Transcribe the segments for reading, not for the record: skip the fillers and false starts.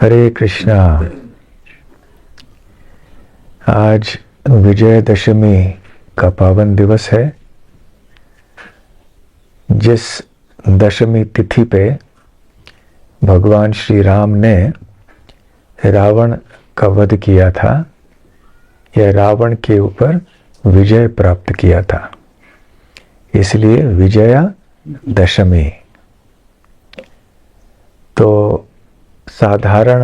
हरे कृष्णा। आज विजयदशमी का पावन दिवस है। जिस दशमी तिथि पे भगवान श्री राम ने रावण का वध किया था, यह रावण के ऊपर विजय प्राप्त किया था, इसलिए विजया दशमी। तो साधारण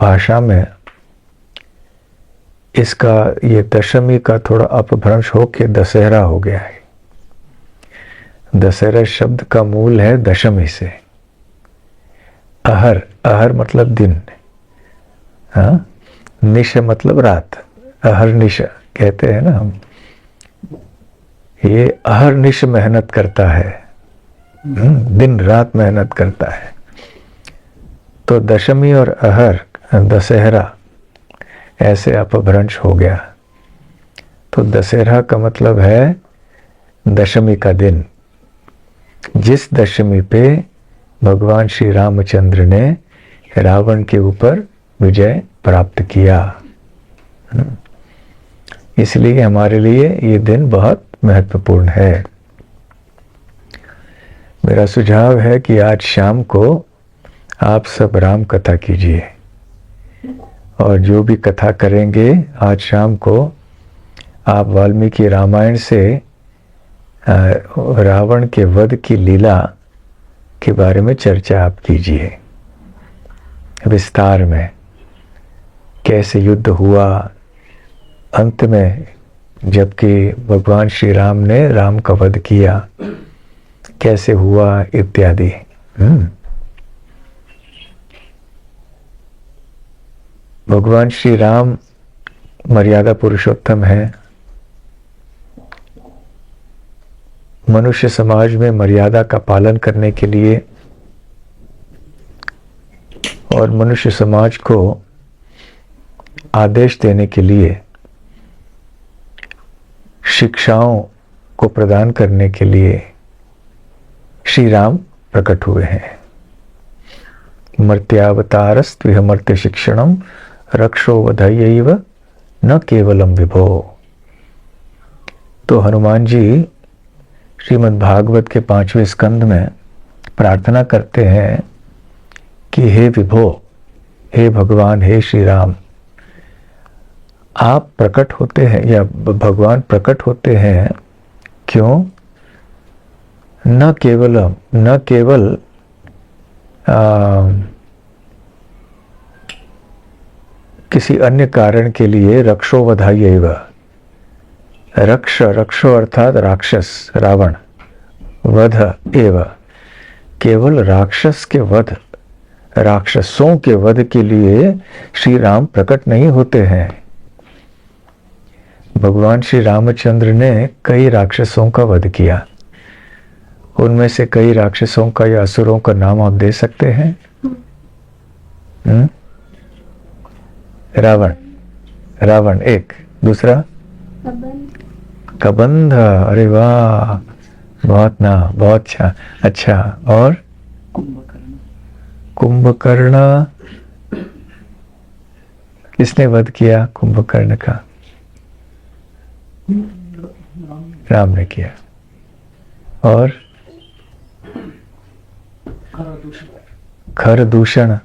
भाषा में इसका ये दशमी का थोड़ा अपभ्रंश हो के दशहरा हो गया है। दशहरा शब्द का मूल है दशमी से। अहर, अहर मतलब दिन, हाँ, निश मतलब रात, अहर निश कहते हैं ना हम। ये अहर निश मेहनत करता है, दिन रात मेहनत करता है। तो दशमी और अहर, दशहरा, ऐसे अपभ्रंश हो गया। तो दशहरा का मतलब है दशमी का दिन। जिस दशमी पे भगवान श्री रामचंद्र ने रावण के ऊपर विजय प्राप्त किया, इसलिए हमारे लिए ये दिन बहुत महत्वपूर्ण है। मेरा सुझाव है कि आज शाम को आप सब राम कथा कीजिए, और जो भी कथा करेंगे आज शाम को, आप वाल्मीकि रामायण से रावण के वध की लीला के बारे में चर्चा आप कीजिए विस्तार में। कैसे युद्ध हुआ, अंत में जबकि भगवान श्री राम ने राम का वध किया, कैसे हुआ इत्यादि। भगवान श्री राम मर्यादा पुरुषोत्तम है। मनुष्य समाज में मर्यादा का पालन करने के लिए और मनुष्य समाज को आदेश देने के लिए, शिक्षाओं को प्रदान करने के लिए श्री राम प्रकट हुए हैं। मर्त्यावतारस्त्विह मर्त्य शिक्षणम रक्षो वधयैव न केवलम विभो। तो हनुमान जी श्रीमद् भागवत के 5वें स्कंद में प्रार्थना करते हैं कि हे विभो, हे भगवान, हे श्री राम, आप प्रकट होते हैं या भगवान प्रकट होते हैं क्यों? न केवल किसी अन्य कारण के लिए। रक्षो वधायैव, रक्षो अर्थात राक्षस, रावण, वध एव, केवल राक्षस के वध, राक्षसों के वध के लिए श्री राम प्रकट नहीं होते हैं। भगवान श्री रामचंद्र ने कई राक्षसों का वध किया। उनमें से कई राक्षसों का या असुरों का नाम आप दे सकते हैं? रावण एक, दूसरा कबंध। अरे वाह, बहुत अच्छा। और कुंभकर्ण, किसने वध किया कुंभकर्ण का? राम ने किया। और खरदूषण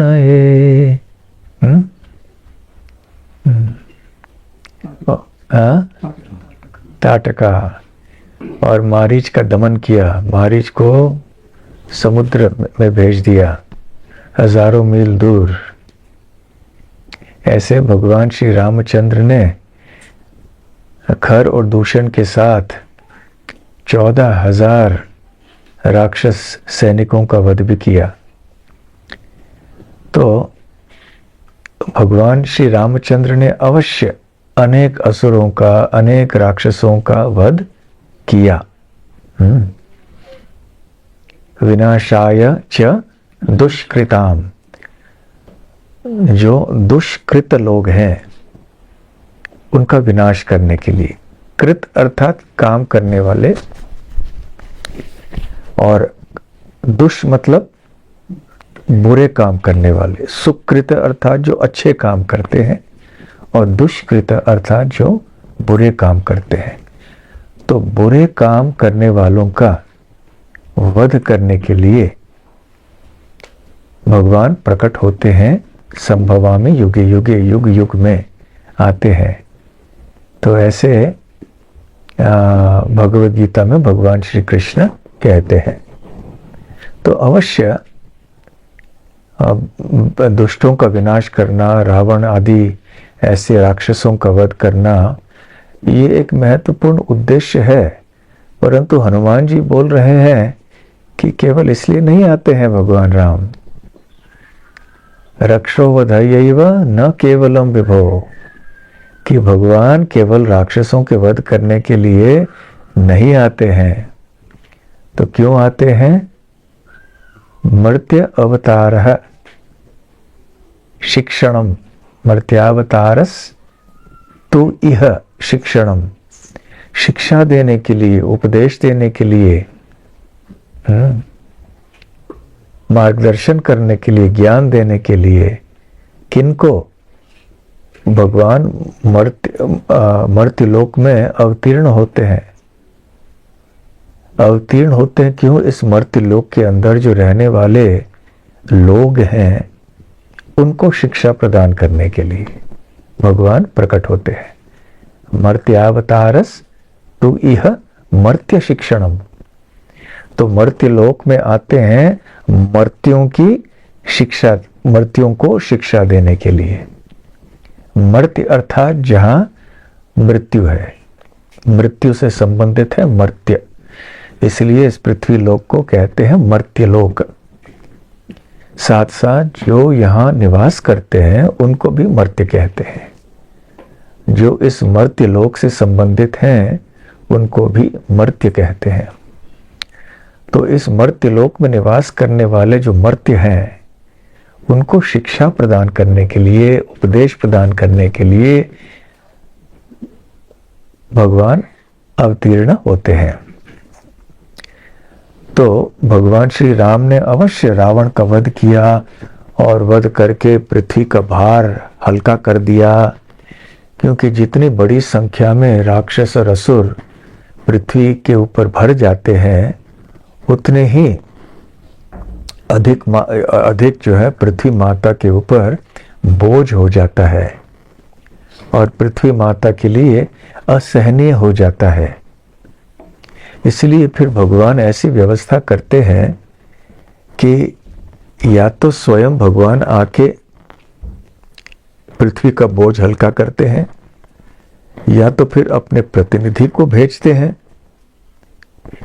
ये ताटका। और मारीच का दमन किया, मारीच को समुद्र में भेज दिया, हजारों मील दूर। ऐसे भगवान श्री रामचंद्र ने खर और दूषण के साथ 14,000 राक्षस सैनिकों का वध भी किया। तो भगवान श्री रामचंद्र ने अवश्य अनेक असुरों का, अनेक राक्षसों का वध किया। विनाशाय च दुष्कृताम, जो दुष्कृत लोग हैं उनका विनाश करने के लिए। कृत अर्थात काम करने वाले, और दुष् मतलब बुरे काम करने वाले, सुकृत अर्थात जो अच्छे काम करते हैं और दुष्कृत अर्थात जो बुरे काम करते हैं। तो बुरे काम करने वालों का वध करने के लिए भगवान प्रकट होते हैं, संभवामि युगे युगे, युग युग में आते हैं। तो ऐसे भगवद गीता में भगवान श्री कृष्ण कहते हैं। तो अवश्य दुष्टों का विनाश करना, रावण आदि ऐसे राक्षसों का वध करना, ये एक महत्वपूर्ण उद्देश्य है। परंतु हनुमान जी बोल रहे हैं कि केवल इसलिए नहीं आते हैं भगवान राम। रक्षो वधयैव न केवलम विभो, कि भगवान केवल राक्षसों के वध करने के लिए नहीं आते हैं। तो क्यों आते हैं? मर्त्य अवतारः शिक्षणम, मर्त्यावतारस तो इह शिक्षणम, शिक्षा देने के लिए, उपदेश देने के लिए, मार्गदर्शन करने के लिए, ज्ञान देने के लिए। किनको? भगवान मर्त्य लोक में अवतीर्ण होते हैं। अवतीर्ण होते हैं क्यों? इस मर्त्य लोक के अंदर जो रहने वाले लोग हैं उनको शिक्षा प्रदान करने के लिए भगवान प्रकट होते हैं। मर्त्यावतारस तु इह मर्त्य शिक्षणम, तो मर्त्य लोक में आते हैं मर्त्यों की शिक्षा, मर्त्यों को शिक्षा देने के लिए। मर्त्य अर्थात जहां मृत्यु है, मृत्यु से संबंधित है मर्त्य, इसलिए इस पृथ्वी लोक को कहते हैं मर्त्य लोक। साथ साथ जो यहाँ निवास करते हैं उनको भी मर्त्य कहते हैं। जो इस मर्त्य लोक से संबंधित हैं उनको भी मर्त्य कहते हैं। तो इस मर्त्य लोक में निवास करने वाले जो मर्त्य हैं उनको शिक्षा प्रदान करने के लिए, उपदेश प्रदान करने के लिए भगवान अवतीर्ण होते हैं। तो भगवान श्री राम ने अवश्य रावण का वध किया और वध करके पृथ्वी का भार हल्का कर दिया, क्योंकि जितनी बड़ी संख्या में राक्षस और असुर पृथ्वी के ऊपर भर जाते हैं उतने ही अधिक जो है पृथ्वी माता के ऊपर बोझ हो जाता है और पृथ्वी माता के लिए असहनीय हो जाता है। इसलिए फिर भगवान ऐसी व्यवस्था करते हैं कि या तो स्वयं भगवान आके पृथ्वी का बोझ हल्का करते हैं, या तो फिर अपने प्रतिनिधि को भेजते हैं,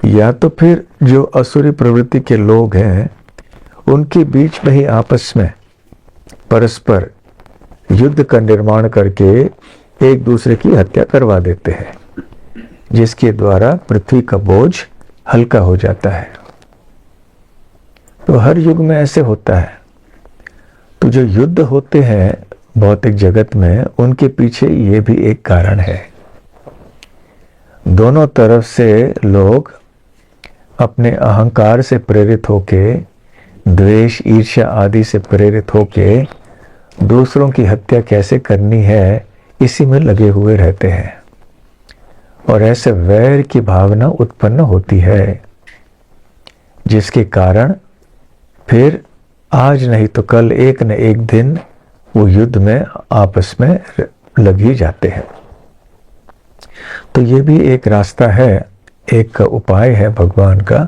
या तो फिर जो असुरी प्रवृत्ति के लोग हैं उनके बीच में ही आपस में परस्पर युद्ध का निर्माण करके एक दूसरे की हत्या करवा देते हैं, जिसके द्वारा पृथ्वी का बोझ हल्का हो जाता है। तो हर युग में ऐसे होता है। तो जो युद्ध होते हैं भौतिक जगत में, उनके पीछे ये भी एक कारण है। दोनों तरफ से लोग अपने अहंकार से प्रेरित होके, द्वेष, ईर्ष्या आदि से प्रेरित होके दूसरों की हत्या कैसे करनी है इसी में लगे हुए रहते हैं, और ऐसे वैर की भावना उत्पन्न होती है, जिसके कारण फिर आज नहीं तो कल एक न एक दिन वो युद्ध में आपस में लग ही जाते हैं। तो ये भी एक रास्ता है, एक उपाय है भगवान का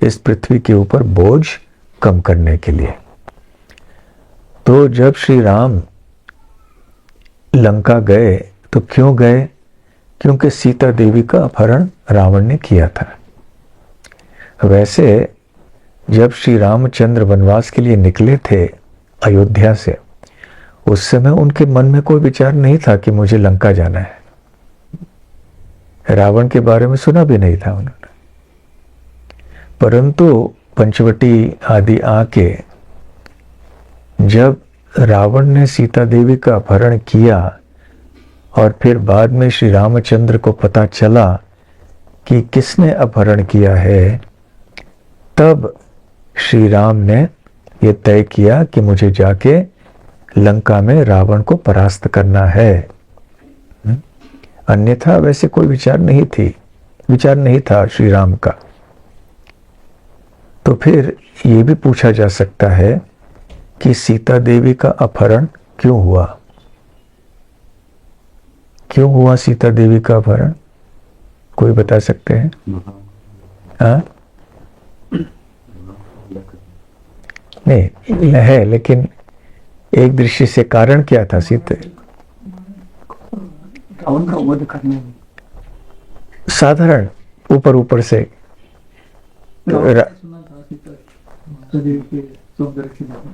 इस पृथ्वी के ऊपर बोझ कम करने के लिए। तो जब श्री राम लंका गए तो क्यों गए? क्योंकि सीता देवी का अपहरण रावण ने किया था। वैसे जब श्री रामचंद्र वनवास के लिए निकले थे अयोध्या से, उस समय उनके मन में कोई विचार नहीं था कि मुझे लंका जाना है। रावण के बारे में सुना भी नहीं था उन्होंने। परंतु पंचवटी आदि आके जब रावण ने सीता देवी का अपहरण किया और फिर बाद में श्री रामचंद्र को पता चला कि किसने अपहरण किया है, तब श्री राम ने ये तय किया कि मुझे जाके लंका में रावण को परास्त करना है। अन्यथा वैसे कोई विचार नहीं था श्री राम का। तो फिर ये भी पूछा जा सकता है कि सीता देवी का अपहरण क्यों हुआ? क्यों हुआ सीता देवी का अपहरण? कोई बता सकते हैं? हाँ, नहीं है, लेकिन एक दृष्टि से कारण क्या था? सीता रावण का वध करने में साधारण ऊपर से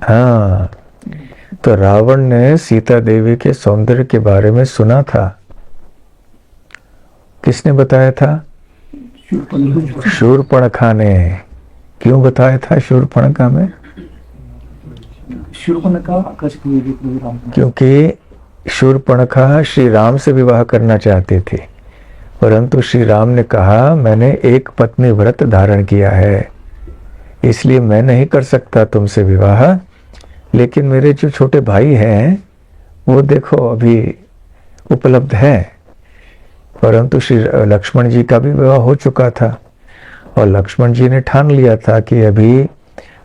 हाँ, तो रावण ने सीता देवी के सौंदर्य के बारे में सुना था। किसने बताया था? शूर्पणखा ने। क्यों बताया था शूर्पणखा में? क्योंकि शूर्पणखा श्री राम से विवाह करना चाहते थे, परंतु श्री राम ने कहा मैंने एक पत्नी व्रत धारण किया है, इसलिए मैं नहीं कर सकता तुमसे विवाह, लेकिन मेरे जो छोटे भाई हैं वो देखो अभी उपलब्ध है। परंतु श्री लक्ष्मण जी का भी विवाह हो चुका था और लक्ष्मण जी ने ठान लिया था कि अभी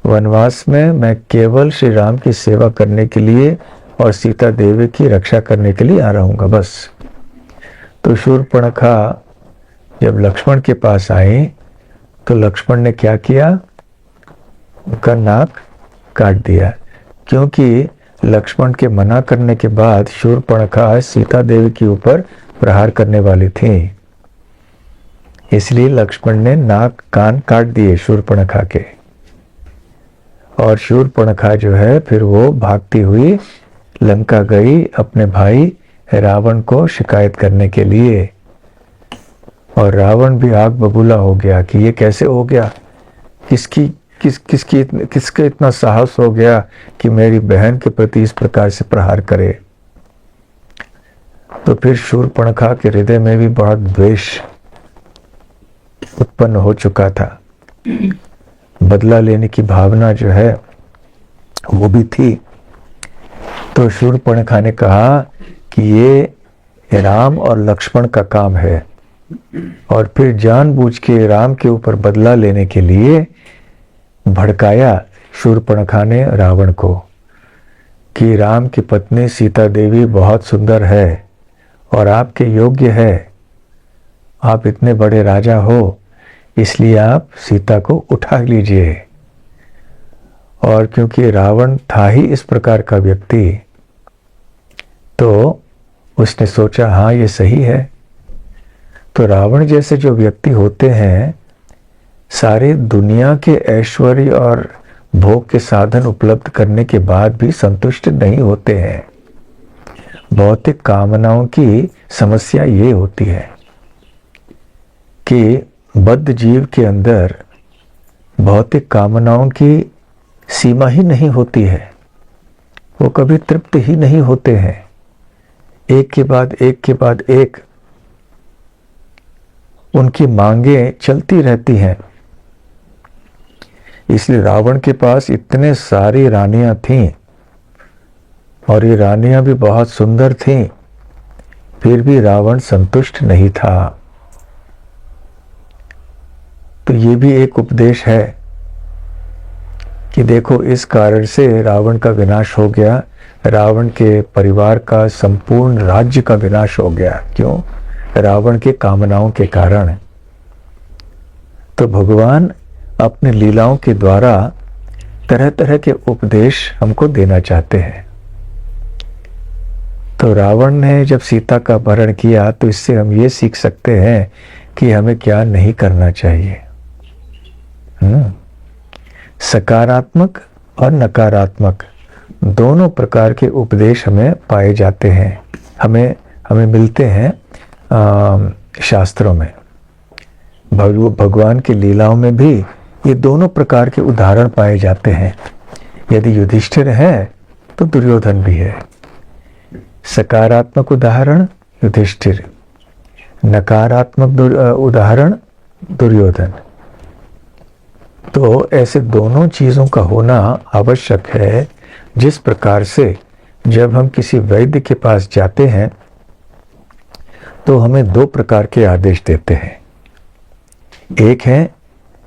वनवास में मैं केवल श्री राम की सेवा करने के लिए और सीता देवी की रक्षा करने के लिए आ रहूंगा बस। तो शूर्पणखा जब लक्ष्मण के पास आई तो लक्ष्मण ने क्या किया? उनका नाक काट दिया, क्योंकि लक्ष्मण के मना करने के बाद शूर्पणखा सीता देवी के ऊपर प्रहार करने वाली थी, इसलिए लक्ष्मण ने नाक कान काट दिए शूर्पणखा के। और शूर्पणखा जो है फिर वो भागती हुई लंका गई अपने भाई रावण को शिकायत करने के लिए। और रावण भी आग बबूला हो गया कि ये कैसे हो गया, किसके इतना साहस हो गया कि मेरी बहन के प्रति इस प्रकार से प्रहार करे। तो फिर शूर्पणखा के हृदय में भी बड़ा द्वेष उत्पन्न हो चुका था, बदला लेने की भावना जो है वो भी थी। तो शूर्पणखा ने कहा कि ये राम और लक्ष्मण का काम है, और फिर जानबूझ के राम के ऊपर बदला लेने के लिए भड़काया शूर्पणखा ने रावण को कि राम की पत्नी सीता देवी बहुत सुंदर है और आपके योग्य है, आप इतने बड़े राजा हो, इसलिए आप सीता को उठा लीजिए। और क्योंकि रावण था ही इस प्रकार का व्यक्ति, तो उसने सोचा हाँ ये सही है। तो रावण जैसे जो व्यक्ति होते हैं सारे दुनिया के ऐश्वर्य और भोग के साधन उपलब्ध करने के बाद भी संतुष्ट नहीं होते हैं। भौतिक कामनाओं की समस्या ये होती है कि बद्ध जीव के अंदर भौतिक कामनाओं की सीमा ही नहीं होती है, वो कभी तृप्त ही नहीं होते हैं, एक के बाद एक उनकी मांगे चलती रहती हैं। इसलिए रावण के पास इतने सारी रानियां थीं और ये रानियां भी बहुत सुंदर थीं, फिर भी रावण संतुष्ट नहीं था। तो ये भी एक उपदेश है कि देखो इस कारण से रावण का विनाश हो गया, रावण के परिवार का संपूर्ण राज्य का विनाश हो गया। क्यों? रावण के कामनाओं के कारण। तो भगवान अपने लीलाओं के द्वारा तरह तरह के उपदेश हमको देना चाहते हैं। तो रावण ने जब सीता का अपहरण किया तो इससे हम ये सीख सकते हैं कि हमें क्या नहीं करना चाहिए। सकारात्मक और नकारात्मक दोनों प्रकार के उपदेश हमें पाए जाते हैं, हमें मिलते हैं शास्त्रों में। भगवान की लीलाओं में भी ये दोनों प्रकार के उदाहरण पाए जाते हैं। यदि युधिष्ठिर है तो दुर्योधन भी है। सकारात्मक उदाहरण युधिष्ठिर, नकारात्मक उदाहरण दुर्योधन। तो ऐसे दोनों चीज़ों का होना आवश्यक है। जिस प्रकार से जब हम किसी वैद्य के पास जाते हैं तो हमें दो प्रकार के आदेश देते हैं। एक है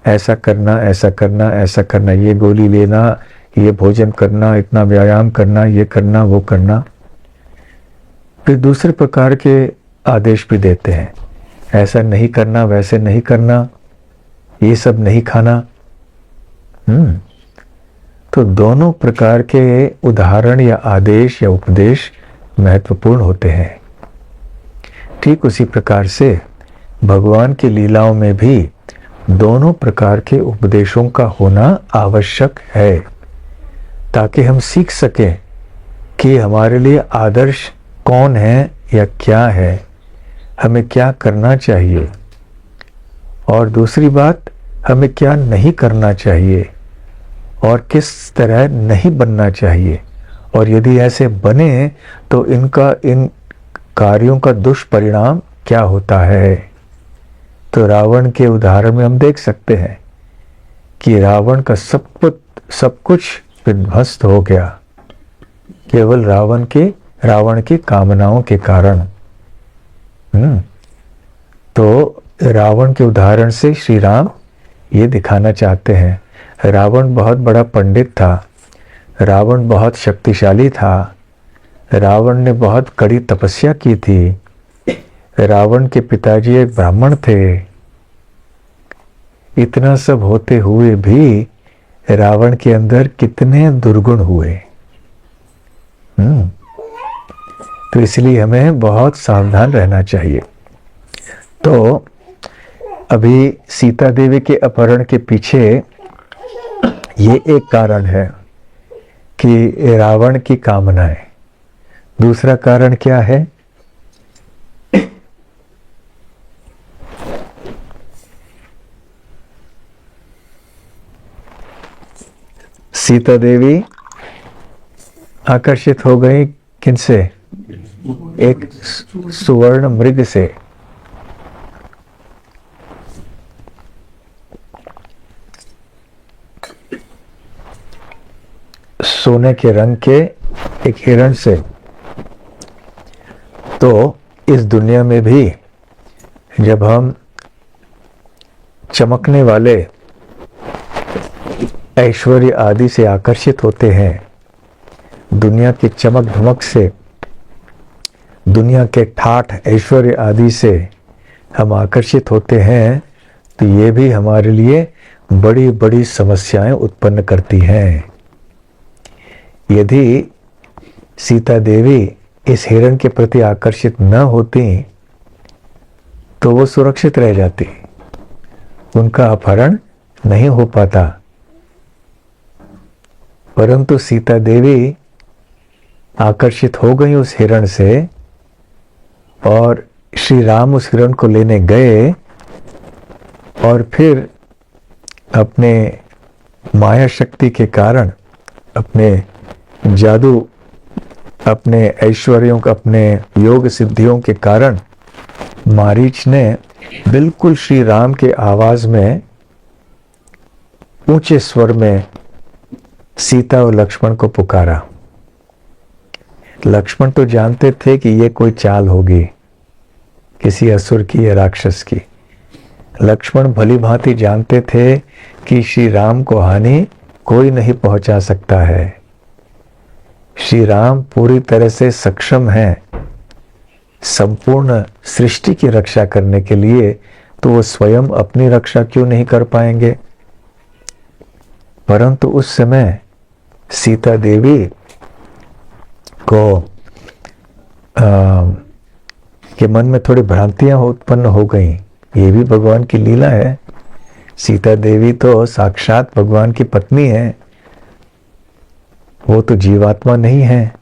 ऐसा करना, ऐसा करना, ऐसा करना, ये गोली लेना, ये भोजन करना, इतना व्यायाम करना, ये करना, वो करना। फिर दूसरे प्रकार के आदेश भी देते हैं, ऐसा नहीं करना, वैसे नहीं करना, ये सब नहीं खाना। तो दोनों प्रकार के उदाहरण या आदेश या उपदेश महत्वपूर्ण होते हैं। ठीक उसी प्रकार से भगवान की लीलाओं में भी दोनों प्रकार के उपदेशों का होना आवश्यक है, ताकि हम सीख सकें कि हमारे लिए आदर्श कौन है या क्या है, हमें क्या करना चाहिए, और दूसरी बात हमें क्या नहीं करना चाहिए और किस तरह नहीं बनना चाहिए, और यदि ऐसे बने तो इन कार्यों का दुष्परिणाम क्या होता है। तो रावण के उदाहरण में हम देख सकते हैं कि रावण का सब कुछ विध्वस्त हो गया, केवल रावण की कामनाओं के कारण। तो रावण के उदाहरण से श्री राम ये दिखाना चाहते हैं, रावण बहुत बड़ा पंडित था, रावण बहुत शक्तिशाली था, रावण ने बहुत कड़ी तपस्या की थी, रावण के पिताजी एक ब्राह्मण थे। इतना सब होते हुए भी रावण के अंदर कितने दुर्गुण हुए। तो इसलिए हमें बहुत सावधान रहना चाहिए। तो अभी सीता देवी के अपहरण के पीछे ये एक कारण है कि रावण की कामनाएं। दूसरा कारण क्या है? सीता देवी आकर्षित हो गई किनसे? एक सुवर्ण मृग से। सोने के रंग के एक हिरण से। तो इस दुनिया में भी जब हम चमकने वाले ऐश्वर्य आदि से आकर्षित होते हैं, दुनिया की चमक धमक से, दुनिया के ठाठ ऐश्वर्य आदि से हम आकर्षित होते हैं, तो ये भी हमारे लिए बड़ी बड़ी समस्याएं उत्पन्न करती हैं। यदि सीता देवी इस हिरण के प्रति आकर्षित न होती तो वो सुरक्षित रह जाती, उनका अपहरण नहीं हो पाता। परंतु सीता देवी आकर्षित हो गई उस हिरण से, और श्री राम उस हिरण को लेने गए और फिर अपने माया शक्ति के कारण, अपने जादू, अपने ऐश्वर्यों, अपने योग सिद्धियों के कारण मारीच ने बिल्कुल श्री राम के आवाज में ऊंचे स्वर में सीता और लक्ष्मण को पुकारा। लक्ष्मण तो जानते थे कि ये कोई चाल होगी किसी असुर की या राक्षस की। लक्ष्मण भली भांति जानते थे कि श्री राम को हानि कोई नहीं पहुंचा सकता है। श्री राम पूरी तरह से सक्षम हैं संपूर्ण सृष्टि की रक्षा करने के लिए, तो वो स्वयं अपनी रक्षा क्यों नहीं कर पाएंगे। परंतु उस समय सीता देवी को के मन में थोड़ी भ्रांतियां उत्पन्न हो गईं। ये भी भगवान की लीला है। सीता देवी तो साक्षात भगवान की पत्नी है, वो तो जीवात्मा नहीं है,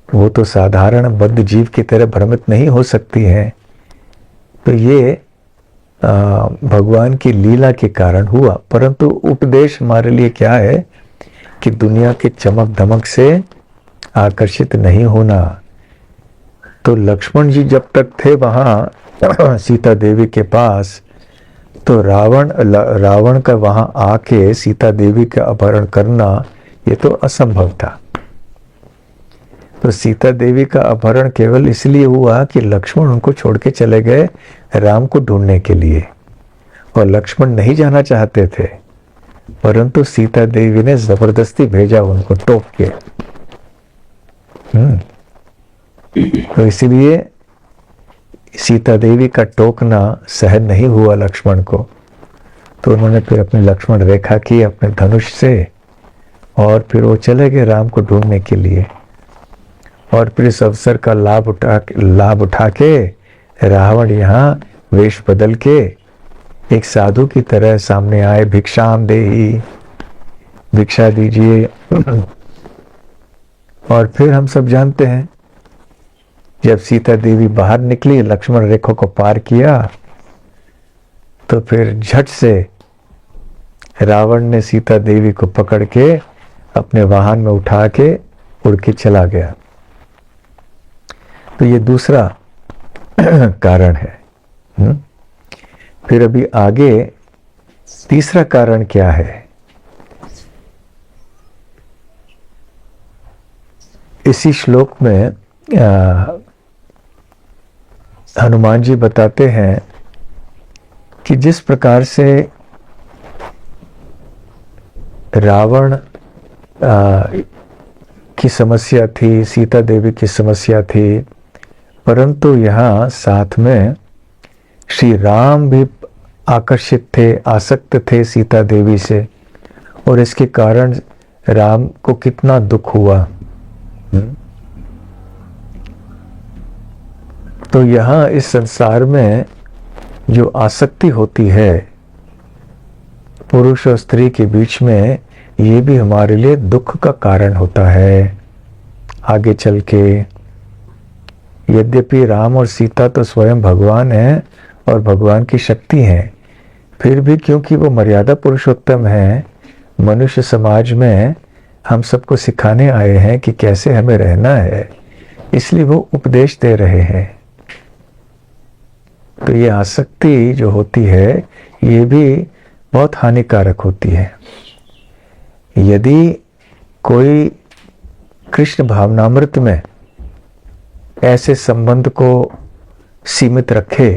वो तो साधारण बद्ध जीव की तरह भ्रमित नहीं हो सकती है। तो ये भगवान की लीला के कारण हुआ। परंतु उपदेश हमारे लिए क्या है कि दुनिया के चमक धमक से आकर्षित नहीं होना। तो लक्ष्मण जी जब तक थे वहां सीता देवी के पास, तो रावण का वहां आके सीता देवी का अपहरण करना ये तो असंभव था। तो सीता देवी का अपहरण केवल इसलिए हुआ कि लक्ष्मण उनको छोड़ के चले गए राम को ढूंढने के लिए, और लक्ष्मण नहीं जाना चाहते थे, परंतु सीता देवी ने जबरदस्ती भेजा उनको टोक के। तो इसलिए सीता देवी का टोकना सहन नहीं हुआ लक्ष्मण को, तो उन्होंने फिर अपनी लक्ष्मण रेखा की अपने धनुष से, और फिर वो चले गए राम को ढूंढने के लिए। और फिर इस अवसर का लाभ उठा के रावण यहाँ वेश बदल के एक साधु की तरह सामने आए, भिक्षाम देहि, भिक्षा दीजिए। और फिर हम सब जानते हैं जब सीता देवी बाहर निकली, लक्ष्मण रेखा को पार किया, तो फिर झट से रावण ने सीता देवी को पकड़ के अपने वाहन में उठा के उड़ के चला गया। तो ये दूसरा कारण है। फिर अभी आगे तीसरा कारण क्या है? इसी श्लोक में हनुमान जी बताते हैं कि जिस प्रकार से रावण की समस्या थी, सीता देवी की समस्या थी, परंतु यहाँ साथ में श्री राम भी आकर्षित थे, आसक्त थे सीता देवी से, और इसके कारण राम को कितना दुख हुआ। तो यहाँ इस संसार में जो आसक्ति होती है पुरुष और स्त्री के बीच में, ये भी हमारे लिए दुख का कारण होता है आगे चल के। यद्यपि राम और सीता तो स्वयं भगवान हैं और भगवान की शक्ति हैं, फिर भी क्योंकि वो मर्यादा पुरुषोत्तम हैं, मनुष्य समाज में हम सबको सिखाने आए हैं कि कैसे हमें रहना है, इसलिए वो उपदेश दे रहे हैं। तो ये आसक्ति जो होती है ये भी बहुत हानिकारक होती है। यदि कोई कृष्ण भावनामृत में ऐसे संबंध को सीमित रखे,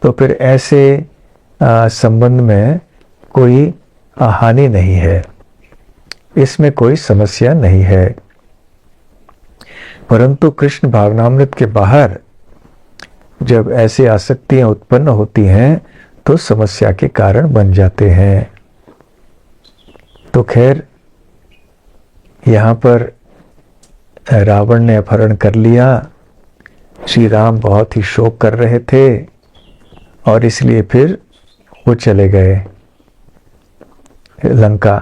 तो फिर ऐसे संबंध में कोई हानि नहीं है, इसमें कोई समस्या नहीं है। परंतु कृष्ण भावनामृत के बाहर जब ऐसी आसक्तियां उत्पन्न होती हैं तो समस्या के कारण बन जाते हैं। तो खैर यहाँ पर रावण ने अपहरण कर लिया, श्री राम बहुत ही शोक कर रहे थे और इसलिए फिर वो चले गए लंका।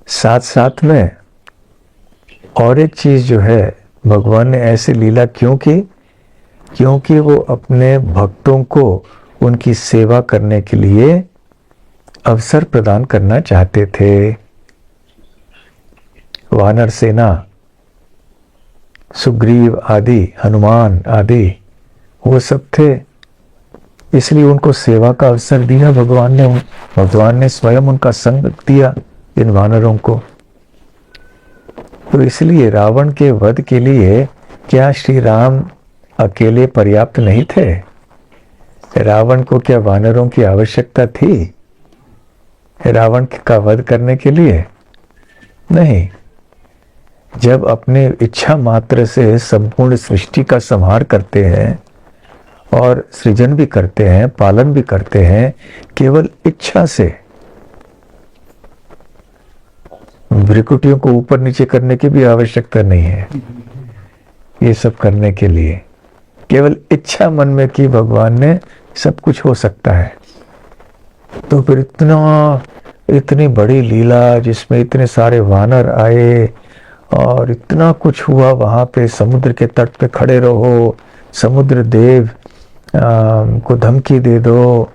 साथ साथ में और एक चीज जो है, भगवान ने ऐसी लीला क्यों की? क्योंकि वो अपने भक्तों को उनकी सेवा करने के लिए अवसर प्रदान करना चाहते थे। वानर सेना, सुग्रीव आदि, हनुमान आदि, वो सब थे, इसलिए उनको सेवा का अवसर दिया भगवान ने स्वयं उनका संग दिया इन वानरों को। तो इसलिए रावण के वध के लिए क्या श्री राम अकेले पर्याप्त नहीं थे? रावण को क्या वानरों की आवश्यकता थी रावण का वध करने के लिए? नहीं। जब अपने इच्छा मात्र से संपूर्ण सृष्टि का संहार करते हैं और सृजन भी करते हैं, पालन भी करते हैं, केवल इच्छा से, भ्रिकुटियों को ऊपर नीचे करने की भी आवश्यकता नहीं है ये सब करने के लिए। केवल इच्छा मन में की भगवान ने, सब कुछ हो सकता है। तो फिर इतनी बड़ी लीला जिसमें इतने सारे वानर आए और इतना कुछ हुआ, वहां पे समुद्र के तट पे खड़े रहो, समुद्र देव को धमकी दे दो,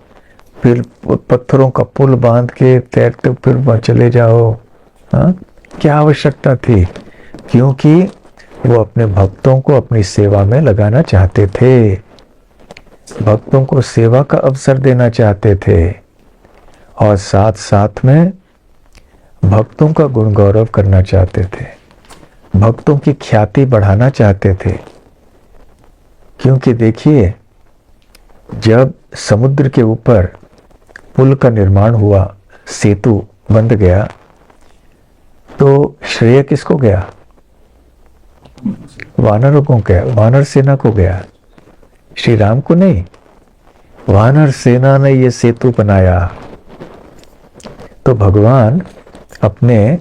फिर पत्थरों का पुल बांध के तैरते फिर चले जाओ। क्या आवश्यकता थी? क्योंकि वो अपने भक्तों को अपनी सेवा में लगाना चाहते थे। भक्तों को सेवा का अवसर देना चाहते थे और साथ साथ में भक्तों का गुण गौरव करना चाहते थे, भक्तों की ख्याति बढ़ाना चाहते थे। क्योंकि देखिए, जब समुद्र के ऊपर पुल का निर्माण हुआ, सेतु बंध गया, तो श्रेय किसको गया? वानरों को गया, वानर सेना को गया, श्री राम को नहीं। वानर सेना ने ये सेतु बनाया। तो भगवान अपने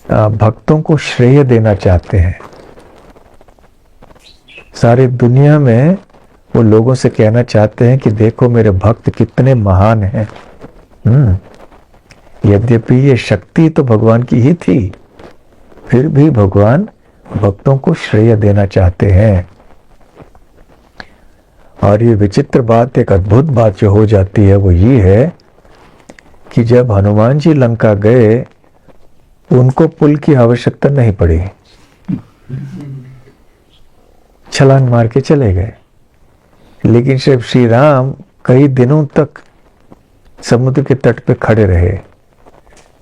भक्तों को श्रेय देना चाहते हैं। सारी दुनिया में वो लोगों से कहना चाहते हैं कि देखो मेरे भक्त कितने महान हैं। यद्यपि ये शक्ति तो भगवान की ही थी, फिर भी भगवान भक्तों को श्रेय देना चाहते हैं। और ये विचित्र बात, एक अद्भुत बात जो हो जाती है वो ये है कि जब हनुमान जी लंका गए, उनको पुल की आवश्यकता नहीं पड़ी, छलांग मार के चले गए। लेकिन जब श्री राम कई दिनों तक समुद्र के तट पे खड़े रहे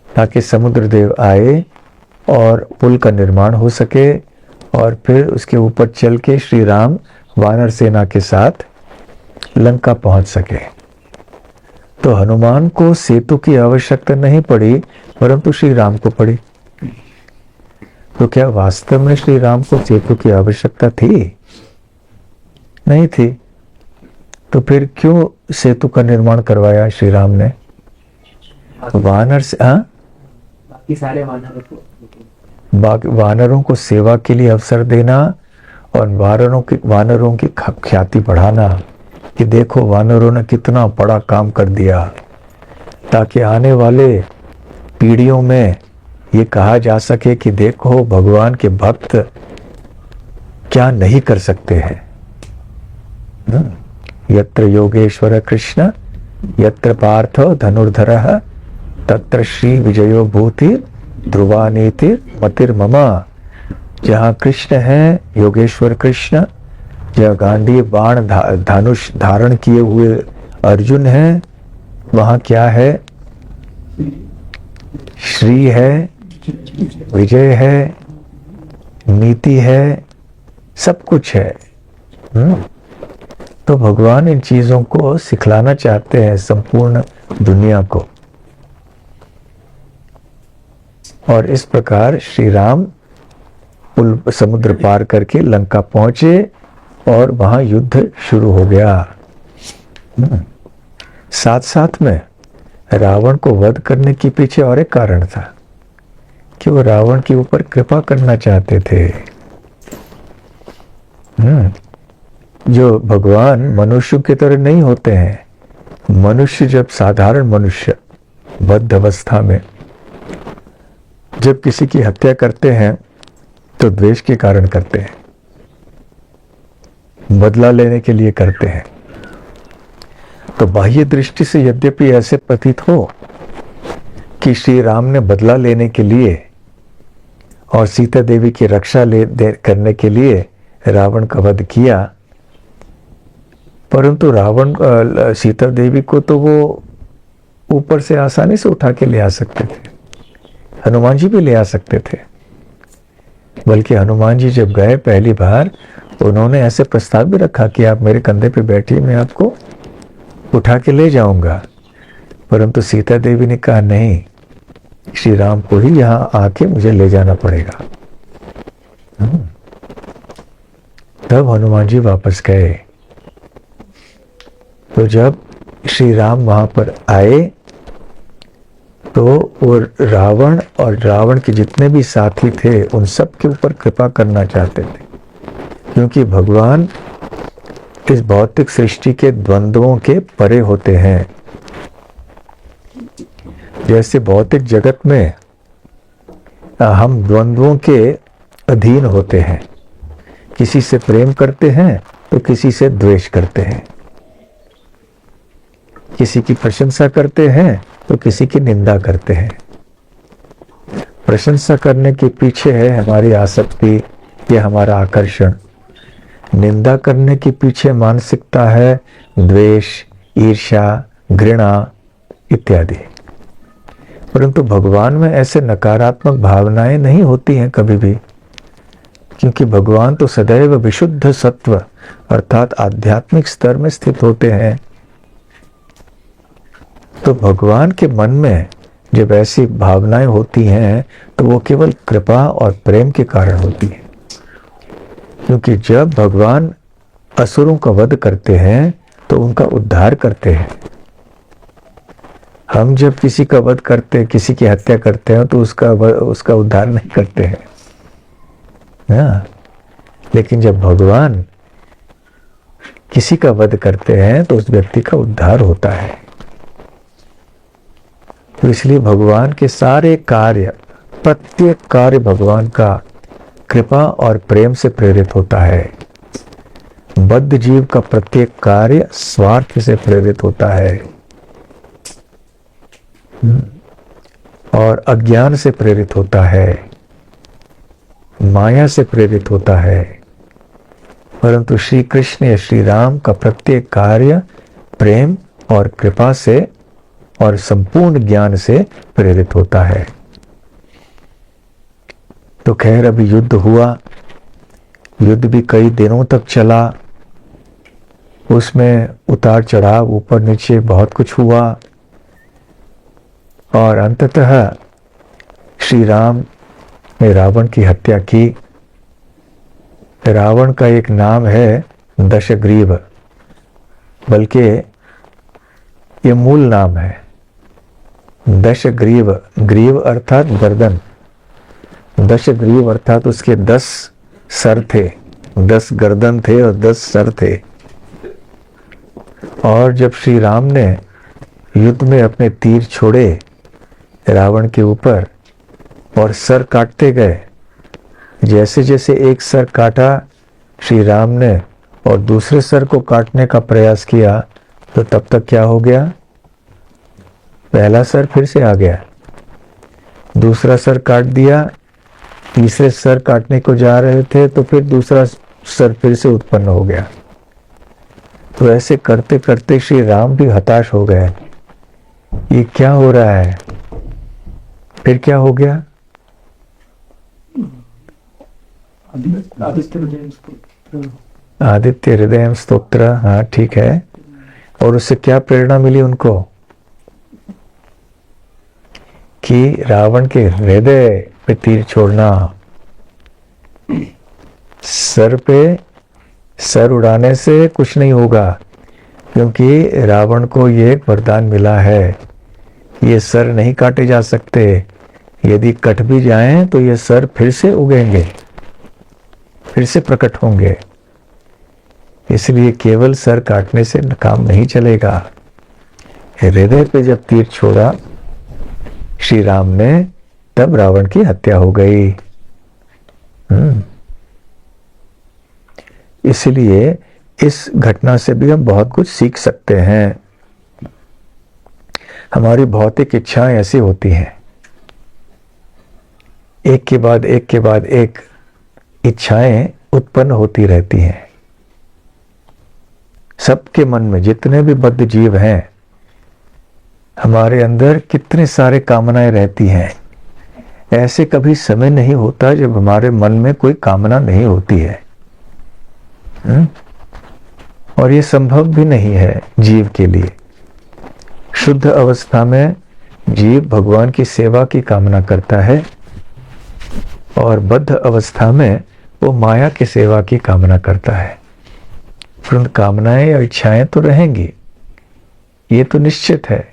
ताकि समुद्र देव आए और पुल का निर्माण हो सके, और फिर उसके ऊपर चल के श्री राम वानर सेना के साथ लंका पहुंच सके। तो हनुमान को सेतु की आवश्यकता नहीं पड़ी, परंतु श्री राम को पड़ी। तो क्या वास्तव में श्री राम को सेतु की आवश्यकता थी? नहीं थी। तो फिर क्यों सेतु का निर्माण करवाया श्री राम ने? वानर से बाकी सारे वानरों को सेवा के लिए अवसर देना और वानरों की ख्याति बढ़ाना कि देखो वानरों ने कितना बड़ा काम कर दिया, ताकि आने वाले पीढ़ियों में ये कहा जा सके कि देखो भगवान के भक्त क्या नहीं कर सकते हैं। यत्र योगेश्वर कृष्ण यत्र पार्थ धनुर्धरः तत्र श्री विजयो भूति ध्रुवा नीति मतिर्ममा। जहाँ कृष्ण है, योगेश्वर कृष्ण, जहाँ गांडी बाण धनुष धारण किए हुए अर्जुन है, वहाँ क्या है? श्री है, विजय है, नीति है, सब कुछ है। तो भगवान इन चीजों को सिखलाना चाहते हैं संपूर्ण दुनिया को। और इस प्रकार श्री राम पुल समुद्र पार करके लंका पहुंचे और वहां युद्ध शुरू हो गया। साथ साथ में रावण को वध करने के पीछे और एक कारण था कि वो रावण के ऊपर कृपा करना चाहते थे। जो भगवान मनुष्य की तरह नहीं होते हैं। मनुष्य, जब साधारण मनुष्य बद्ध अवस्था में जब किसी की हत्या करते हैं तो द्वेष के कारण करते हैं, बदला लेने के लिए करते हैं। तो बाह्य दृष्टि से यद्यपि ऐसे प्रतीत हो कि श्री राम ने बदला लेने के लिए और सीता देवी की रक्षा करने के लिए रावण का वध किया, परंतु रावण सीता देवी को तो वो ऊपर से आसानी से उठा के ले आ सकते थे, हनुमान जी भी ले आ सकते थे। बल्कि हनुमान जी जब गए पहली बार, उन्होंने ऐसे प्रस्ताव भी रखा कि आप मेरे कंधे पे बैठिए, मैं आपको उठा के ले जाऊंगा। परंतु सीता देवी ने कहा नहीं, श्री राम को ही यहां आके मुझे ले जाना पड़ेगा। तब हनुमान जी वापस गए। तो जब श्री राम वहां पर आए तो वो रावण और रावण के जितने भी साथी थे उन सब के ऊपर कृपा करना चाहते थे, क्योंकि भगवान इस भौतिक सृष्टि के द्वंद्वों के परे होते हैं। जैसे भौतिक जगत में हम द्वंद्वों के अधीन होते हैं, किसी से प्रेम करते हैं तो किसी से द्वेष करते हैं, किसी की प्रशंसा करते हैं तो किसी की निंदा करते हैं। प्रशंसा करने के पीछे है हमारी आसक्ति या हमारा आकर्षण, निंदा करने के पीछे मानसिकता है द्वेष, ईर्ष्या, घृणा इत्यादि। परंतु भगवान में ऐसे नकारात्मक भावनाएं नहीं होती हैं कभी भी, क्योंकि भगवान तो सदैव विशुद्ध सत्व अर्थात आध्यात्मिक स्तर में स्थित होते हैं। तो भगवान के मन में जब ऐसी भावनाएं होती हैं तो वो केवल कृपा और प्रेम के कारण होती है। क्योंकि जब भगवान असुरों का वध करते हैं तो उनका उद्धार करते हैं। हम जब किसी का वध करते, किसी की हत्या करते हैं तो उसका उद्धार नहीं करते हैं ना। लेकिन जब भगवान किसी का वध करते हैं तो उस व्यक्ति का उद्धार होता है। तो इसलिए भगवान के सारे कार्य, प्रत्येक कार्य भगवान का कृपा और प्रेम से प्रेरित होता है। बद्ध जीव का प्रत्येक कार्य स्वार्थ से प्रेरित होता है और अज्ञान से प्रेरित होता है, माया से प्रेरित होता है। परंतु श्री कृष्ण या श्री राम का प्रत्येक कार्य प्रेम और कृपा से और संपूर्ण ज्ञान से प्रेरित होता है। तो खैर अभी युद्ध हुआ, युद्ध भी कई दिनों तक चला, उसमें उतार चढ़ाव, ऊपर नीचे बहुत कुछ हुआ और अंततः श्री राम ने रावण की हत्या की। रावण का एक नाम है दशग्रीव, बल्कि ये मूल नाम है दशग्रीव। ग्रीव अर्थात गर्दन, दशग्रीव अर्थात उसके 10 सर थे, 10 गर्दन थे और 10 सर थे। और जब श्री राम ने युद्ध में अपने तीर छोड़े रावण के ऊपर और सर काटते गए, जैसे जैसे एक सर काटा श्री राम ने और दूसरे सर को काटने का प्रयास किया तो तब तक क्या हो गया, पहला सर फिर से आ गया, दूसरा सर काट दिया, तीसरे सर काटने को जा रहे थे तो फिर दूसरा सर फिर से उत्पन्न हो गया। तो ऐसे करते करते श्री राम भी हताश हो गए, ये क्या हो रहा है। फिर क्या हो गया, आदित्य हृदय स्तोत्र, हाँ ठीक है। और उससे क्या प्रेरणा मिली उनको कि रावण के हृदय पे तीर छोड़ना, सर पे सर उड़ाने से कुछ नहीं होगा, क्योंकि रावण को ये एक वरदान मिला है, ये सर नहीं काटे जा सकते, यदि कट भी जाएं तो ये सर फिर से उगेंगे, फिर से प्रकट होंगे। इसलिए केवल सर काटने से काम नहीं चलेगा। हृदय पे जब तीर छोड़ा श्री राम ने, तब रावण की हत्या हो गई। इसलिए इस घटना से भी हम बहुत कुछ सीख सकते हैं। हमारी भौतिक इच्छाएं ऐसी होती हैं, एक के बाद एक के बाद एक इच्छाएं उत्पन्न होती रहती हैं। सबके मन में, जितने भी बद्ध जीव हैं, हमारे अंदर कितने सारे कामनाएं रहती हैं। ऐसे कभी समय नहीं होता जब हमारे मन में कोई कामना नहीं होती है। और ये संभव भी नहीं है जीव के लिए। शुद्ध अवस्था में जीव भगवान की सेवा की कामना करता है और बद्ध अवस्था में वो माया की सेवा की कामना करता है। परंतु कामनाएं या इच्छाएं तो रहेंगी, ये तो निश्चित है।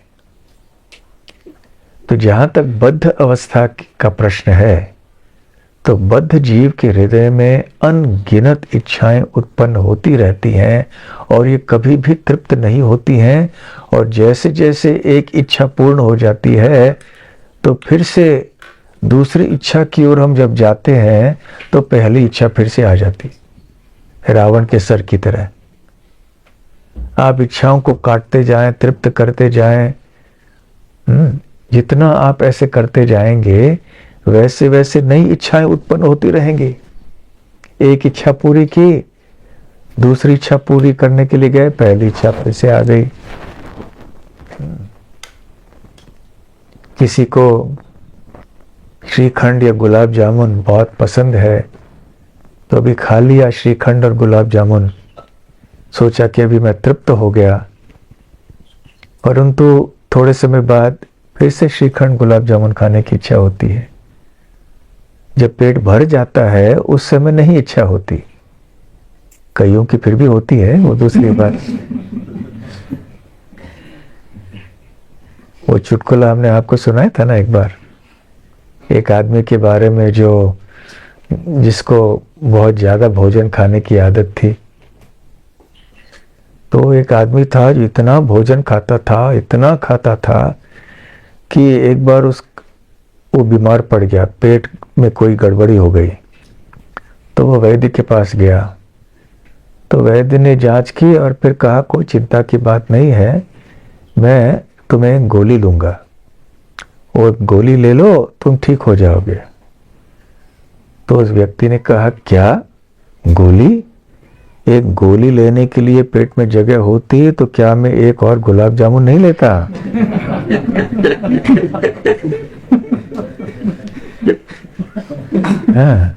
तो जहां तक बद्ध अवस्था का प्रश्न है, तो बद्ध जीव के हृदय में अनगिनत इच्छाएं उत्पन्न होती रहती हैं और ये कभी भी तृप्त नहीं होती हैं। और जैसे जैसे एक इच्छा पूर्ण हो जाती है तो फिर से दूसरी इच्छा की ओर हम जब जाते हैं तो पहली इच्छा फिर से आ जाती, रावण के सर की तरह। आप इच्छाओं को काटते जाएं, तृप्त करते जाएं, जितना आप ऐसे करते जाएंगे वैसे वैसे नई इच्छाएं उत्पन्न होती रहेंगी। एक इच्छा पूरी की दूसरी इच्छा पूरी करने के लिए गए, पहली इच्छा फिर से आ गई। किसी को श्रीखंड या गुलाब जामुन बहुत पसंद है, तो अभी खा लिया श्रीखंड और गुलाब जामुन, सोचा कि अभी मैं तृप्त हो गया, परंतु थोड़े समय बाद फिर से श्रीखंड गुलाब जामुन खाने की इच्छा होती है। जब पेट भर जाता है उस समय नहीं इच्छा होती, कईयों की फिर भी होती है, वो दूसरी बात। वो चुटकुला हमने आपको सुनाया था ना एक बार, एक आदमी के बारे में जिसको बहुत ज्यादा भोजन खाने की आदत थी। तो एक आदमी था जो इतना भोजन खाता था, इतना खाता था कि एक बार वो बीमार पड़ गया, पेट में कोई गड़बड़ी हो गई। तो वो वैद्य के पास गया, तो वैद्य ने जांच की और फिर कहा कोई चिंता की बात नहीं है, मैं तुम्हें गोली दूंगा, वो गोली ले लो, तुम ठीक हो जाओगे। तो उस व्यक्ति ने कहा क्या गोली? एक गोली लेने के लिए पेट में जगह होती है तो क्या मैं एक और गुलाब जामुन नहीं लेता? हाँ।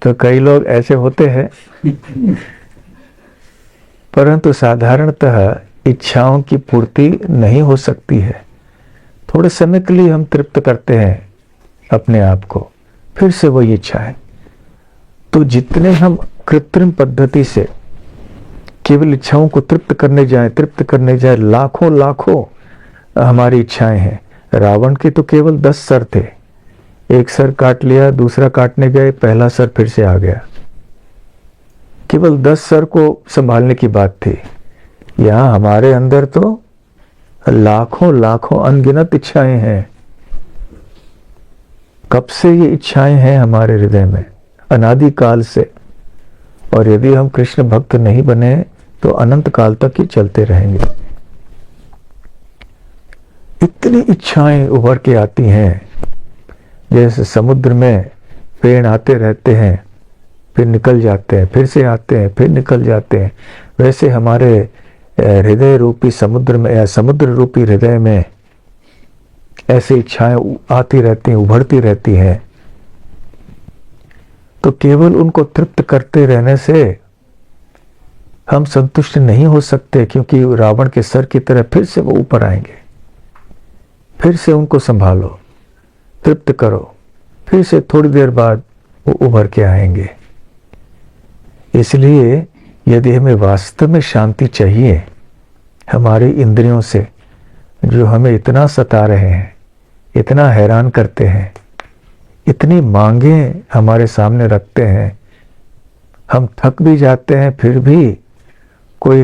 तो कई लोग ऐसे होते हैं, परंतु साधारणतः इच्छाओं की पूर्ति नहीं हो सकती है। थोड़े समय के लिए हम तृप्त करते हैं अपने आप को, फिर से वही इच्छा है। तो जितने हम कृत्रिम पद्धति से केवल इच्छाओं को तृप्त करने जाए, लाखों हमारी इच्छाएं हैं। रावण के तो केवल 10 सर थे, एक सर काट लिया, दूसरा काटने गए, पहला सर फिर से आ गया। केवल 10 सर को संभालने की बात थी। यहाँ हमारे अंदर तो लाखों अनगिनत इच्छाएं हैं। कब से ये इच्छाएं हैं हमारे हृदय में? अनादि काल से। और यदि हम कृष्ण भक्त नहीं बने तो अनंत काल तक ही चलते रहेंगे। इतनी इच्छाएं उभर के आती हैं, जैसे समुद्र में पेड़ आते रहते हैं, फिर निकल जाते हैं, फिर से आते हैं, फिर निकल जाते हैं। वैसे हमारे हृदय रूपी समुद्र में या समुद्र रूपी हृदय में ऐसी इच्छाएं आती रहती हैं, उभरती रहती हैं। तो केवल उनको तृप्त करते रहने से हम संतुष्ट नहीं हो सकते, क्योंकि रावण के सर की तरह फिर से वो ऊपर आएंगे। फिर से उनको संभालो, तृप्त करो, फिर से थोड़ी देर बाद वो उभर के आएंगे। इसलिए यदि हमें वास्तव में शांति चाहिए हमारी इंद्रियों से, जो हमें इतना सता रहे हैं, इतना हैरान करते हैं, इतनी मांगे हमारे सामने रखते हैं, हम थक भी जाते हैं, फिर भी कोई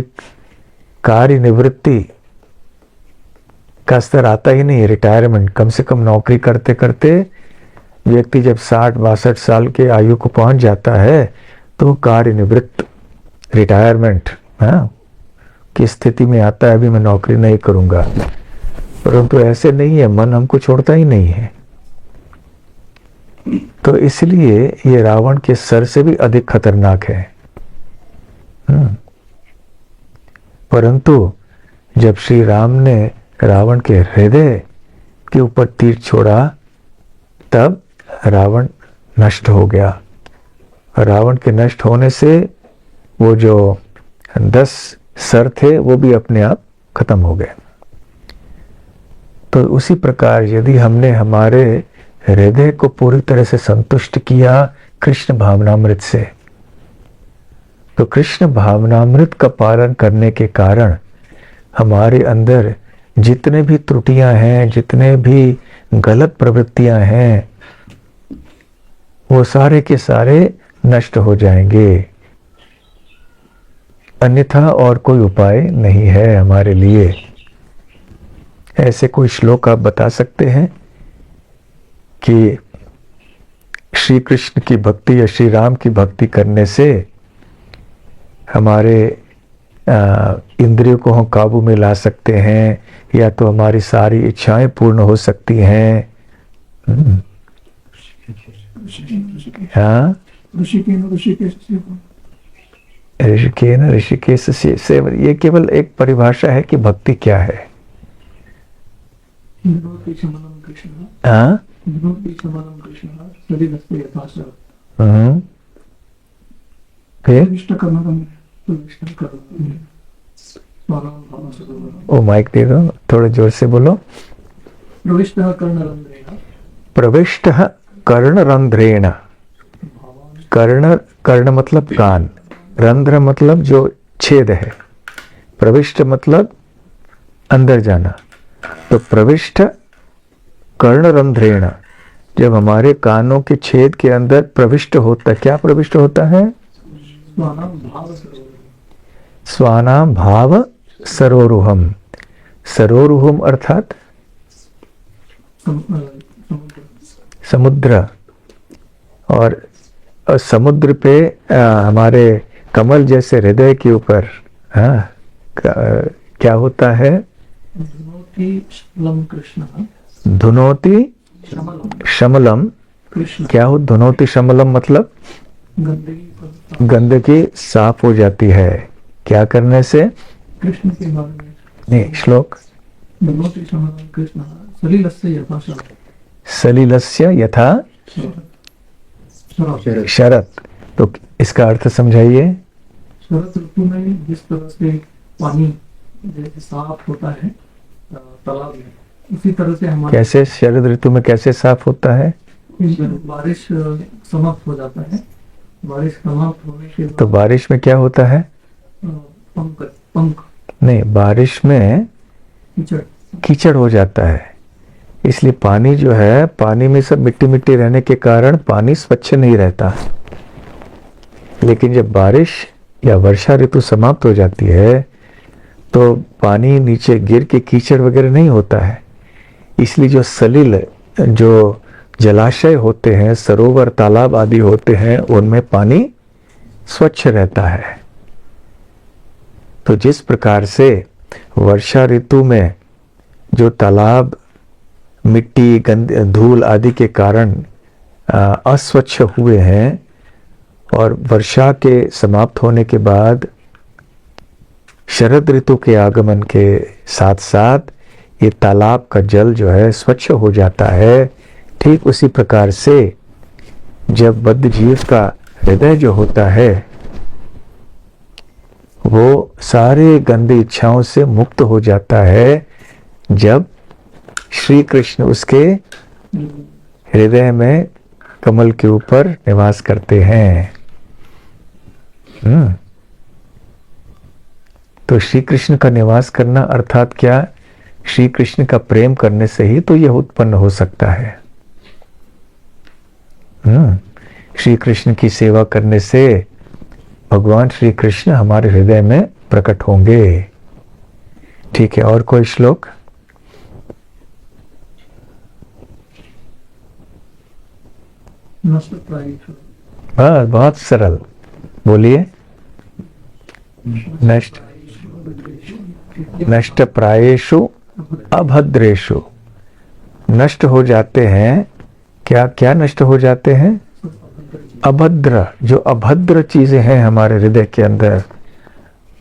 कार्य निवृत्ति का स्तर आता ही नहीं। रिटायरमेंट, कम से कम नौकरी करते करते व्यक्ति जब 60-62 साल के आयु को पहुंच जाता है तो कार्य निवृत्त, रिटायरमेंट की स्थिति में आता है, अभी मैं नौकरी नहीं करूंगा। परंतु ऐसे नहीं है, मन हमको छोड़ता ही नहीं है। तो इसलिए ये रावण के सर से भी अधिक खतरनाक है। परंतु जब श्री राम ने रावण के हृदय के ऊपर तीर छोड़ा, तब रावण नष्ट हो गया। रावण के नष्ट होने से वो जो 10 सर थे वो भी अपने आप खत्म हो गए। तो उसी प्रकार यदि हमने हमारे हृदय को पूरी तरह से संतुष्ट किया कृष्ण भावनामृत से, तो कृष्ण भावनामृत का पालन करने के कारण हमारे अंदर जितने भी त्रुटियां हैं, जितने भी गलत प्रवृत्तियां हैं, वो सारे के सारे नष्ट हो जाएंगे। अन्यथा और कोई उपाय नहीं है हमारे लिए। ऐसे कोई श्लोक आप बता सकते हैं कि श्री कृष्ण की भक्ति या श्री राम की भक्ति करने से हमारे इंद्रियों को हम काबू में ला सकते हैं, या तो हमारी सारी इच्छाएं पूर्ण हो सकती हैं? हाँ, ऋषिकेन ऋषिकेश सेवा। ऋषिकेन ऋषिकेश सेवा, ये केवल एक परिभाषा है कि भक्ति क्या है। विनोति शमनं कृष्ण, हाँ, विनोति शमनं कृष्ण शरीरस्य यथा शरत्। फिर प्रविष्ट कर्णरंध्रे, प्रविष्ट कर्णरंध्रे स्वानां भावसरोवरम्। ओ माइक दे दो, थोड़ा जोर से बोलो। प्रविष्टः कर्णरंध्रेण प्रविष्ट कर्णरंध्रेण, कर्ण, कर्ण मतलब कान, रंध्र मतलब जो छेद है, प्रविष्ट मतलब अंदर जाना। तो प्रविष्ट कर्णरंध्रेण, जब हमारे कानों के छेद के अंदर प्रविष्ट होता, क्या प्रविष्ट होता है? स्वानां भावसरोवरम्। स्वानाम भाव सरोरुहम, सरोरुहम अर्थात समुद्र। समुद्र। और समुद्र पे हमारे कमल जैसे हृदय के ऊपर क्या होता है? धुनोति शमलं कृष्ण, धुनोति शमलं शमलम। कृष्ण। क्या हो धुनोति शमलम मतलब? गंदगी गंदगी साफ हो जाती है, क्या करने से? कृष्ण के बारे में। नहीं, श्लोक। धुनोति शमलं कृष्ण सलिलस्य यथा शरत्। सलिलस्य यथा शरत्। शरत, तो इसका अर्थ समझाइए। शरत ऋतु में जिस तरह से पानी जैसे साफ होता है तालाब में, उसी तरह से हमारे कैसे शरद ऋतु में कैसे साफ होता है? बारिश समाप्त हो जाता है। बारिश समाप्त होने के तो बाद बारिश में क्या होता है? पंख पंख नहीं, बारिश में कीचड़ कीचड़ हो जाता है, इसलिए पानी जो है, पानी में सब मिट्टी मिट्टी रहने के कारण पानी स्वच्छ नहीं रहता। लेकिन जब बारिश या वर्षा ऋतु समाप्त हो जाती है तो पानी नीचे गिर के कीचड़ वगैरह नहीं होता है, इसलिए जो सलिल, जो जलाशय होते हैं, सरोवर तालाब आदि होते हैं, उनमें पानी स्वच्छ रहता है। तो जिस प्रकार से वर्षा ऋतु में जो तालाब मिट्टी गंद धूल आदि के कारण अस्वच्छ हुए हैं, और वर्षा के समाप्त होने के बाद शरद ऋतु के आगमन के साथ साथ ये तालाब का जल जो है स्वच्छ हो जाता है, ठीक उसी प्रकार से जब बद्ध जीव का हृदय जो होता है वो सारे गंदी इच्छाओं से मुक्त हो जाता है, जब श्री कृष्ण उसके हृदय में कमल के ऊपर निवास करते हैं। तो श्री कृष्ण का निवास करना अर्थात क्या? श्री कृष्ण का प्रेम करने से ही तो यह उत्पन्न हो सकता है। श्री कृष्ण की सेवा करने से भगवान श्री कृष्ण हमारे हृदय में प्रकट होंगे। ठीक है, और कोई श्लोक? नष्ट प्रायेषु। बस, बहुत सरल, बोलिए। नष्ट नष्ट प्रायेषु अभद्रेषु, नष्ट हो जाते हैं। क्या क्या नष्ट हो जाते हैं? अभद्र, जो अभद्र चीजें हैं हमारे हृदय के अंदर,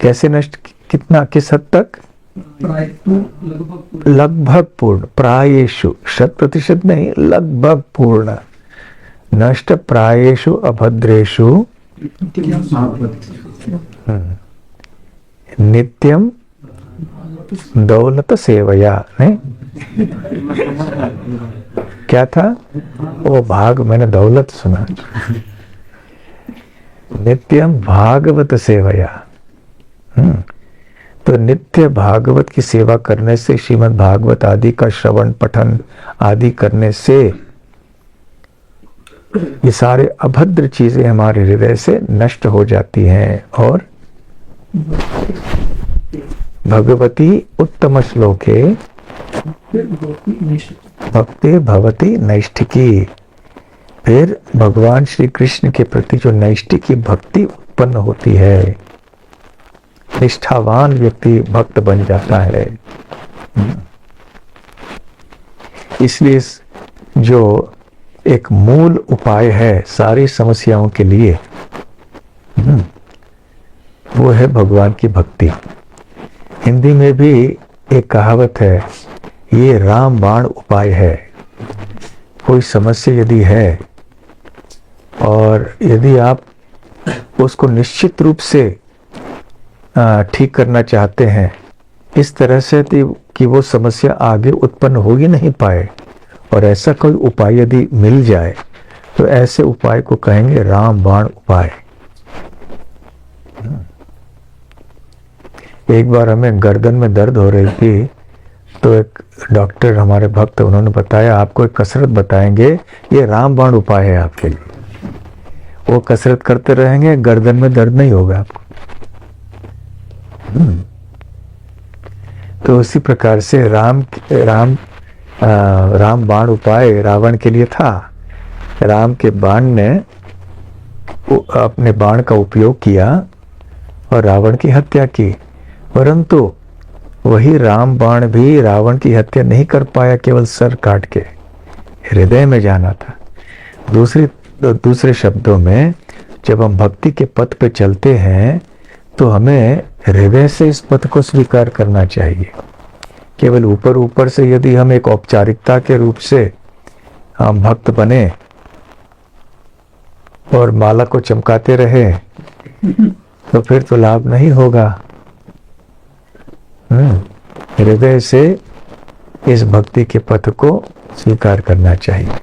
कैसे नष्ट, कितना, किस हद तक? लगभग पूर्ण। प्रायेषु, 100% नहीं, लगभग पूर्ण। नष्ट प्रायेषु अभद्रेषु नित्यम दौलत सेवया। नहीं, क्या था वो भाग? मैंने दौलत सुना। नित्यम भागवत सेवया। तो नित्य भागवत की सेवा करने से, श्रीमद् भागवत आदि का श्रवण पठन आदि करने से ये सारे अभद्र चीजें हमारे हृदय से नष्ट हो जाती हैं। और भगवती उत्तम श्लोके भक्ति भवती नैष्ठिकी, फिर भगवान श्री कृष्ण के प्रति जो नैष्ठिकी भक्ति उत्पन्न होती है, निष्ठावान व्यक्ति भक्त बन जाता है। इसलिए जो एक मूल उपाय है सारी समस्याओं के लिए, वो है भगवान की भक्ति। हिंदी में भी एक कहावत है, ये राम बाण उपाय है। कोई समस्या यदि है और यदि आप उसको निश्चित रूप से ठीक करना चाहते हैं इस तरह से कि वो समस्या आगे उत्पन्न हो ही नहीं पाए, और ऐसा कोई उपाय यदि मिल जाए तो ऐसे उपाय को कहेंगे राम बाण उपाय। एक बार हमें गर्दन में दर्द हो रही थी तो एक डॉक्टर हमारे भक्त उन्होंने बताया आपको एक कसरत बताएंगे, ये राम बाण उपाय है आपके लिए। वो कसरत करते रहेंगे, गर्दन में दर्द नहीं होगा आपको। तो उसी प्रकार से राम बाण उपाय रावण के लिए था। राम के बाण ने अपने बाण का उपयोग किया और रावण की हत्या की, परंतु वही राम बाण भी रावण की हत्या नहीं कर पाया, केवल सर काट के हृदय में जाना था। दूसरे शब्दों में जब हम भक्ति के पथ पे चलते हैं तो हमें हृदय से इस पथ को स्वीकार करना चाहिए। केवल ऊपर ऊपर से यदि हम एक औपचारिकता के रूप से हम भक्त बने और माला को चमकाते रहे तो फिर तो लाभ नहीं होगा। हृदय से इस भक्ति के पथ को स्वीकार करना चाहिए,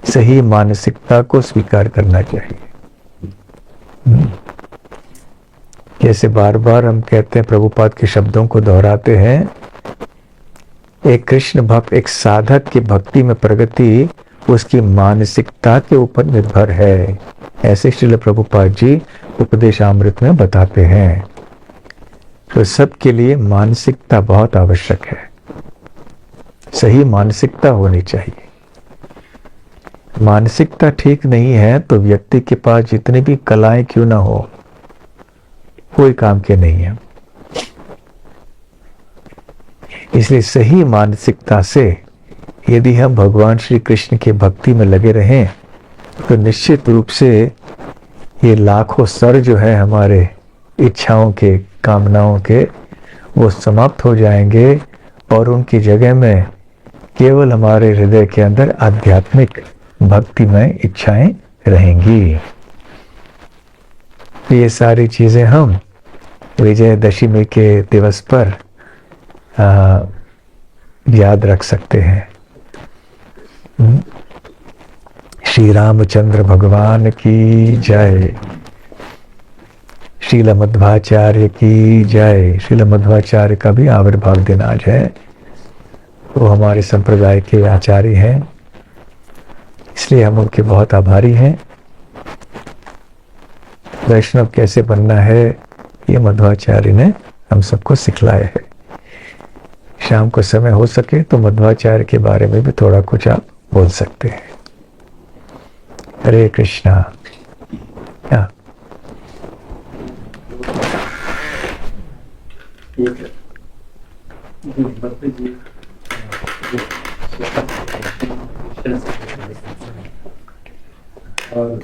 सही मानसिकता को स्वीकार करना चाहिए। जैसे बार बार हम कहते हैं, प्रभुपाद के शब्दों को दोहराते हैं, एक कृष्ण भक्त, एक साधक की भक्ति में प्रगति उसकी मानसिकता के ऊपर निर्भर है। ऐसे श्रील प्रभुपाद जी उपदेशामृत में बताते हैं। तो सबके लिए मानसिकता बहुत आवश्यक है, सही मानसिकता होनी चाहिए। मानसिकता ठीक नहीं है तो व्यक्ति के पास जितनी भी कलाएं क्यों ना हो, कोई काम के नहीं है। इसलिए सही मानसिकता से यदि हम भगवान श्री कृष्ण के भक्ति में लगे रहें तो निश्चित रूप से ये लाखों स्तर जो है हमारे इच्छाओं के, कामनाओं के, वो समाप्त हो जाएंगे और उनकी जगह में केवल हमारे हृदय के अंदर आध्यात्मिक भक्तिमय इच्छाएं रहेंगी। ये सारी चीजें हम विजयदशमी के दिवस पर याद रख सकते हैं। श्री रामचंद्र भगवान की जय। श्रील मध्वाचार्य की जय। श्रील मध्वाचार्य का भी आविर्भाव दिन आज है। वो हमारे संप्रदाय के आचार्य हैं, इसलिए हम उनके बहुत आभारी हैं। वैष्णव कैसे बनना है ये मध्वाचार्य ने हम सबको सिखलाया है। शाम को समय हो सके तो मध्वाचार्य के बारे में भी थोड़ा कुछ आप बोल सकते हैं। हरे कृष्णा। और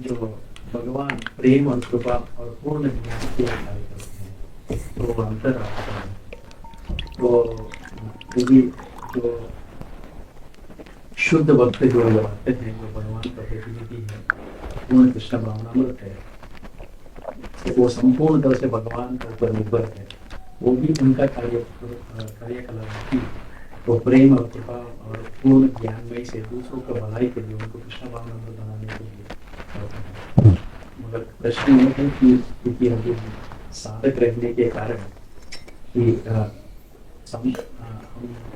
जो भगवान प्रेम और कृपा और पूर्ण ज्ञान के कार्य करते हैं तो अंतर आता है। तो यदि जो शुद्ध भक्त जो आते हैं, जो भगवान का प्रतिनिधि है, पूर्ण कृष्ण भावनामृत है, वो संपूर्ण तरह से भगवान के ऊपर निर्भर है। वो भी उनका कार्यकलाप की तो प्रेम और कृपा और पूर्ण ज्ञानमय से दूसरों का भलाई के लिए, उनको कृष्ण भावनामृत बनाने के लिए। मगर प्रश्न यह है कि क्योंकि हम साधक रहने के कारण कि हम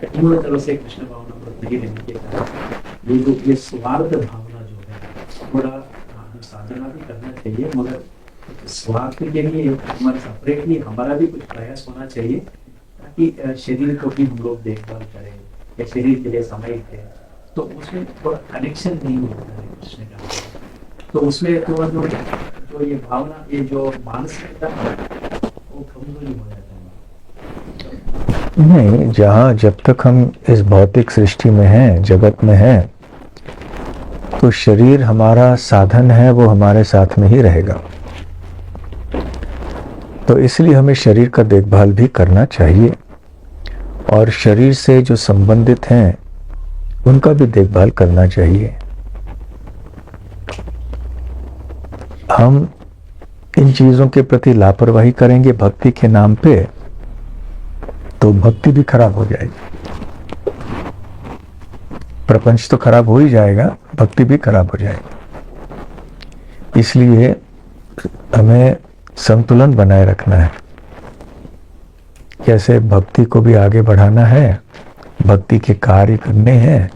पूर्ण तरह से कृष्ण भावनामृत नहीं रहने के कारण ये स्वार्थ भावना जो है, थोड़ा हम साधना भी करना चाहिए, मगर स्वार्थ के लिए हमारे सेपरेटली हमारा भी कुछ प्रयास होना चाहिए ताकि शरीर को भी हम लोग देखभाल करें या शरीर के लिए समय दें। तो उसमें थोड़ा कनेक्शन नहीं होता है कृष्ण का। तो उसमें थोड़ा जो ये भावना, ये जो मानसिकता वो कमजोरी हो जाता है। नहीं, जब तक हम इस भौतिक सृष्टि में हैं, जगत में हैं, तो शरीर हमारा साधन है, वो हमारे साथ में ही रहेगा। तो इसलिए हमें शरीर का देखभाल भी करना चाहिए और शरीर से जो संबंधित हैं उनका भी देखभाल करना चाहिए। हम इन चीजों के प्रति लापरवाही करेंगे भक्ति के नाम पे तो भक्ति भी खराब हो जाएगी। प्रपंच तो खराब हो ही जाएगा, भक्ति भी खराब हो जाएगी। इसलिए हमें संतुलन बनाए रखना है। कैसे भक्ति को भी आगे बढ़ाना है, भक्ति के कार्य करने हैं,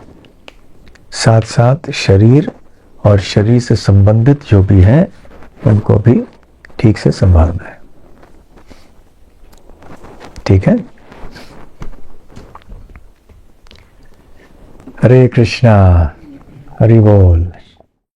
साथ साथ शरीर और शरीर से संबंधित जो भी हैं उनको भी ठीक से संभालना है। ठीक है। हरे कृष्णा, हरि बोल।